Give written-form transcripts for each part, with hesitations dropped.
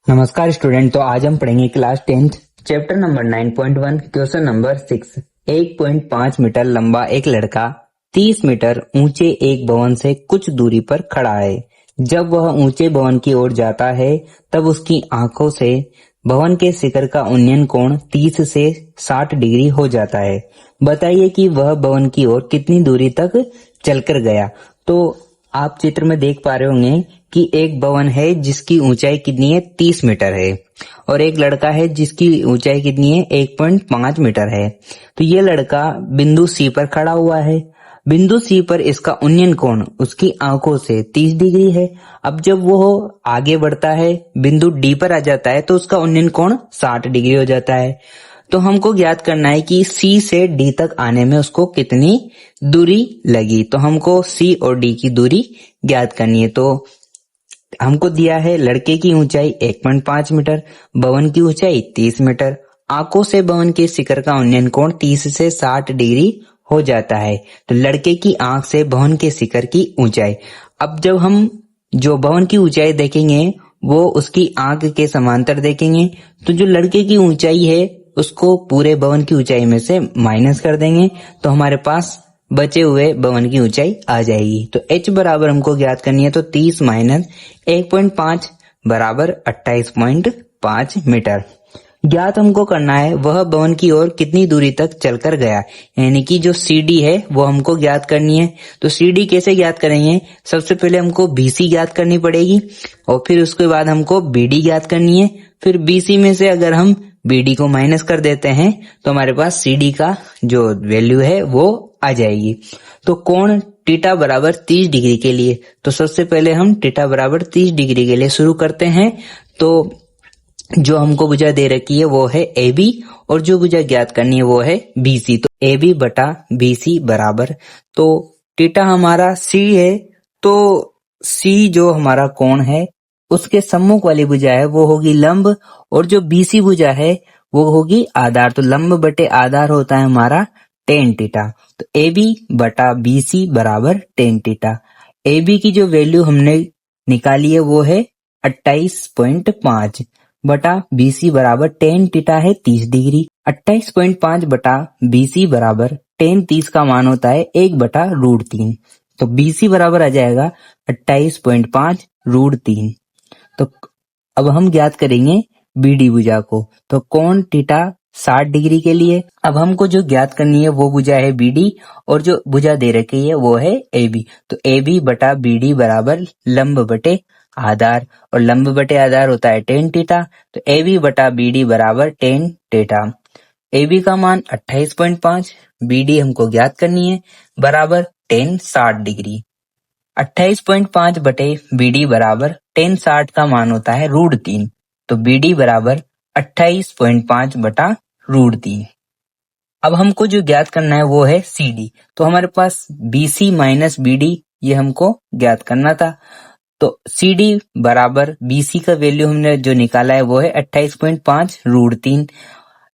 नमस्कार स्टूडेंट। तो आज हम पढ़ेंगे class 10th chapter number 9.1 question number 6। 1.5 metre लंबा एक लड़का 30 मीटर ऊंचे एक भवन से कुछ दूरी पर खड़ा है। जब वह ऊंचे भवन की ओर जाता है तब उसकी आंखों से भवन के शिखर का उन्नयन कोण 30 से 60 डिग्री हो जाता है। बताइए कि वह भवन की ओर कितनी दूरी तक चलकर गया। तो आप चित्र में देख पा रहे होंगे कि एक भवन है जिसकी ऊंचाई कितनी है, 30 मीटर है, और एक लड़का है जिसकी ऊंचाई कितनी है, 1.5 मीटर है। तो ये लड़का बिंदु सी पर खड़ा हुआ है। बिंदु सी पर इसका उन्नयन कोण उसकी आंखों से 30 डिग्री है। अब जब वो आगे बढ़ता है, बिंदु डी पर आ जाता है, तो उसका उन्नयन कोण 60 डिग्री हो जाता है। तो हमको ज्ञात करना है कि सी से डी तक आने में उसको कितनी दूरी लगी। तो हमको सी और डी की दूरी ज्ञात करनी है। तो हमको दिया है लड़के की ऊंचाई 1.5 मीटर, भवन की ऊंचाई 30 मीटर, आंखों से भवन के शिखर का उन्नयन कोण 30 से 60 डिग्री हो जाता है। तो लड़के की आंख से भवन के शिखर की ऊंचाई, अब जब हम जो भवन की ऊंचाई देखेंगे वो उसकी आंख के समांतर देखेंगे। तो जो लड़के की ऊंचाई है उसको पूरे भवन की ऊंचाई में से माइनस कर देंगे तो हमारे पास बचे हुए भवन की ऊंचाई आ जाएगी। तो h बराबर हमको ज्ञात करनी है। तो 30 माइनस 1.5 बराबर 28.5 मीटर। ज्ञात हमको करना है वह भवन की ओर कितनी दूरी तक चलकर गया, यानी कि जो CD है वो हमको ज्ञात करनी है। तो CD कैसे ज्ञात करेंगे? सबसे पहले हमको BC ज्ञात करनी पड़ेगी और फिर उसके बाद हमको BD ज्ञात करनी है। फिर BC में से अगर हम BD को माइनस कर देते हैं तो हमारे पास CD का जो वैल्यू है वो आ जाएगी। तो कोण थीटा बराबर 30 डिग्री के लिए, तो सबसे पहले हम थीटा बराबर 30 डिग्री के लिए शुरू करते हैं। तो जो हमको भुजा दे रखी है वो है AB और जो भुजा ज्ञात करनी है वो है BC। तो AB बटा BC बराबर, तो थीटा हमारा C है, तो C जो हमारा कोण है उसके सम्मुख वाली भुजा है वो होगी लंब, और जो BC भुजा है वो होगी आधार। तो लंब बटे आधार होता है हमारा tan थीटा। तो AB बटा BC बराबर tan थीटा। AB की जो वैल्यू हमने निकाली है वो है 28.5 बटा BC बराबर tan थीटा है 30 डिग्री। 28.5 बटा BC बराबर tan 30 का मान होता है 1 बटा √3। तो BC बराबर आ जाएगा 28.5 √3। तो अब हम ज्ञात करेंगे BD भुजा को। तो कोण थीटा 60 डिग्री के लिए अब हमको जो ज्ञात करनी है वो भुजा है BD और जो भुजा दे रखी है वो है AB। तो AB बटा BD बराबर लंब बटे आधार, और लंब बटे आधार होता है tan थीटा। तो AB बटा BD बराबर tan थीटा। AB का मान 28.5, BD हमको ज्ञात करनी है बराबर tan 60 डिग्री। 28.5 बटे BD बराबर tan 60 का मान होता है √3। तो BD बराबर 28.5 बटा √3। अब हमको जो ज्ञात करना है वो है CD। तो हमारे पास BC माइनस BD ये हमको ज्ञात करना था। तो CD बराबर BC का वैल्यू हमने जो निकाला है वो है 28.5 √3।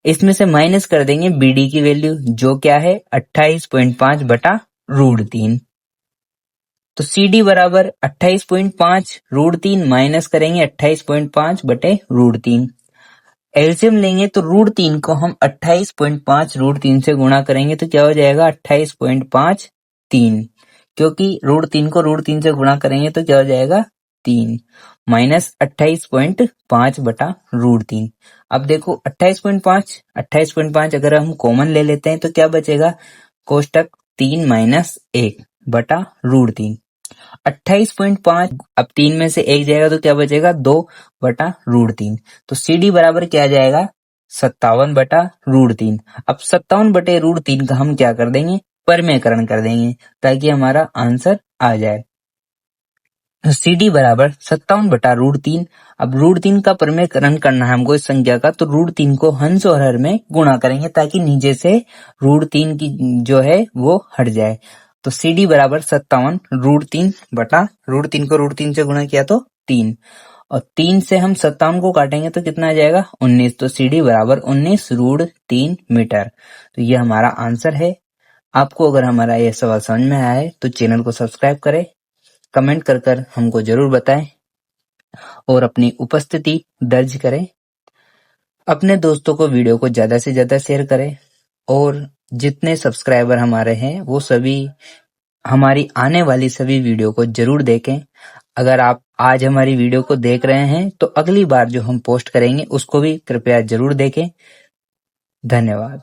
इसमें से माइनस कर देंगे BD की वैल्यू जो क्या है 28.5 बटा √3। तो CD बराबर 28.5 √3 माइनस करेंगे 28.5 बटे √3। एलसीएम लेंगे तो √3 को हम 28.5 √3 से गुणा करेंगे तो क्या हो जाएगा 28.5 3, क्योंकि √3 को √3 से गुणा करेंगे तो क्या हो जाएगा 3 माइनस 28.5 बटा √3। अब देखो 28.5 अगर हम कॉमन ले लेते हैं तो क्या बचेगा, कोष्टक 3 माइनस 1 बटा √3। 28.5 अब 3 में से 1 जाएगा तो क्या बचेगा 2 बटा √3। तो CD बराबर क्या आ जाएगा 57 बटा √3। अब 57 बटे √3 का हम क्या कर देंगे, परमेयकरण कर देंगे ताकि हमारा आंसर आ जाए। तो CD बराबर 57 बटा √3। अब √3 का परमेयकरण करना है हमको इस संख्या का, तो √3 को हंस और हर में गुणा करेंगे ताकि नीचे से √3 की जो है वो हट जाए। तो CD बराबर 57 √3 बटा √3 को √3 से गुणा किया तो 3, और 3 से हम 57 को काटेंगे तो कितना आ जाएगा 19। तो CD बराबर 19 √3 मीटर। तो ये हमारा आंसर है। आपको अगर हमारा यह सवाल समझ में आया है तो चैनल को सब्सक्राइब करें, कमेंट कर हमको जरूर बताएं। और अपनी उपस्थिति दर्ज करें। अपने दोस्तों को वीडियो को ज़्यादा से ज़्यादा शेयर करें और जितने सब्सक्राइबर हमारे हैं वो सभी हमारी आने वाली सभी वीडियो को जरूर देखें। अगर आप आज हमारी वीडियो को देख रहे हैं तो अगली बार जो हम पोस्ट करेंगे उसको भी कृपया जरूर देखें। धन्यवाद।